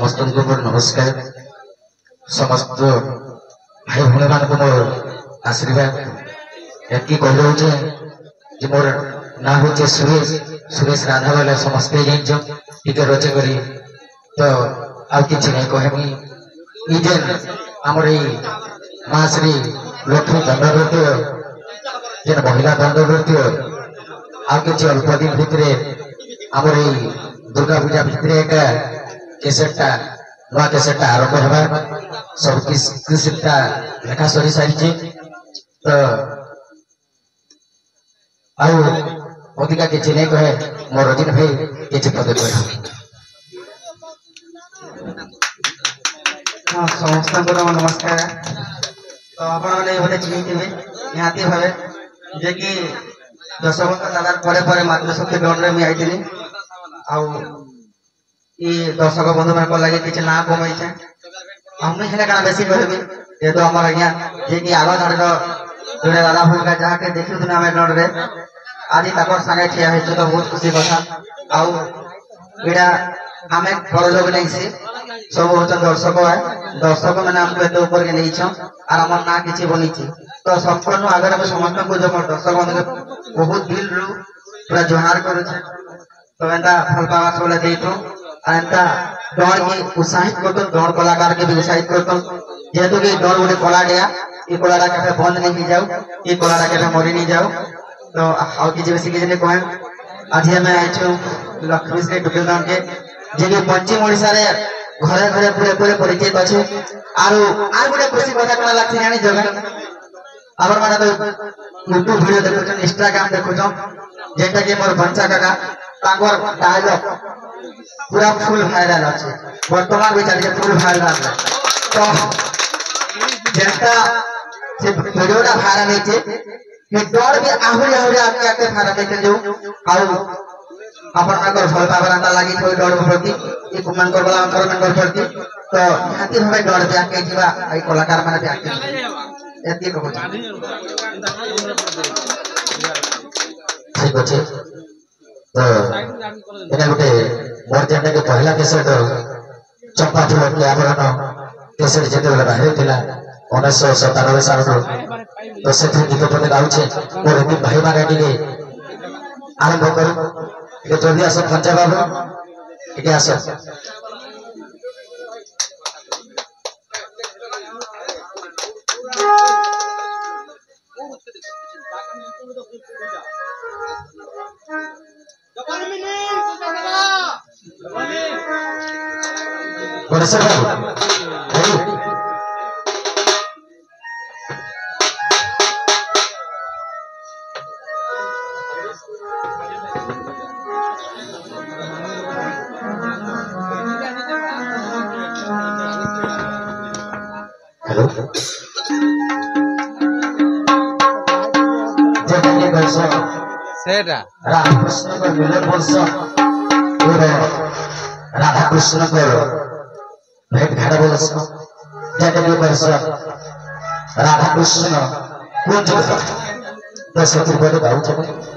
समस्त को मोर नमस्कार समस्त भाई भूणी मान को मोर आशीर्वाद एति कह जे मोर ना हूँ सुरेश सुरेश राधा वाला समस्ते जान टे रोचे करी तो आउ कि नहीं कहमी इजेन आमर माँ श्री लक्ष्मी दंड नृत्य जेन महिला दंड नृत्य आउ कि अल्प दिन भितर आमर दुर्गा पूजा भितर एक केसेटा नुआ केसेटा आरंभ होगा सब किसटा लेखा सरी सारी तो आउ अधिका किसी नहीं कहे मोर रजनी भाई किसी पद कह हाँ समस्त नमस्कार तो आपने बोले चिन्ह निहाती भावे जे कि दर्शक दादा परे परे मातृशक्ति ग्राउंड में आई थी दर्शक बंधु मान लगे किसी ना कमाई हमने हेल्ला क्या बेसी कहबी ये तो आम आज्ञा जे कि आग धाड़ी जोड़े दादा भूमिका जहाँ के देखी आम ग्राउंड में आज सागे ठिया हो तो बहुत खुशी कथा आईटा आम प्रयोग नहीं सी सब हूँ दर्शक है दर्शक मैंने आमको एत ऊपर के नहीं और आम ना कि बनी तो सबको आगे मैं समस्त को जो दर्शक बंधु बहुत दिल रू पूरा जुहार करुचे तो एंता भल पावा सब देतु एंता डर के उत्साहित करत डर कलाकार के भी उत्साहित करत जेहेतु कि डर गोटे कला डेया ये कलाटा के बंद नहीं जाऊ ये कलाटा के मरी नहीं जाऊ तो आउ कि बेसी किसी कह आज आम आई लक्ष्मी श्री टुकेल गाँव के जे पश्चिम ओडिशा रे घरे घरे पूरे पूरे परिचित अच्छे आर गोटे खुशी कथा कौन लगती जानी जगह आप मैंने तो यूट्यूब वीडियो देखुन इंस्टाग्राम देखुन जेटा कि मोर बंचा काका डायलॉग पूरा फुल भाइराल अच्छे वर्तमान भी चलते फुल भाइराल तो जेटा से वीडियोटा भाइराल होते डर भी आहरी आहरी आगे आगे भाइराल होते जो आउ अपन भल पावर लगी डर प्रति मान प्रति तो निहाती भाव डर भी आगे जावा कलाकार मैंने भी आगे एति कहूँ ठीक अच्छे तो ये गोटे मोर जेनटा के पहला केसेट चंपा फूल के आवरण केसेट जो बाहर 1997 साल तो से गीत पद गाँचे मोर एम भाई मैंने आरंभ करूँ जल्दी आस पंचा बाबू ये आस हेलो राधा कृष्ण को मिलन वर्ष राधा कृष्ण को भेंट घाट वर्ष वर्ष राधा कृष्ण कुंज तो से गाँव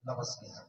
नमस्कार।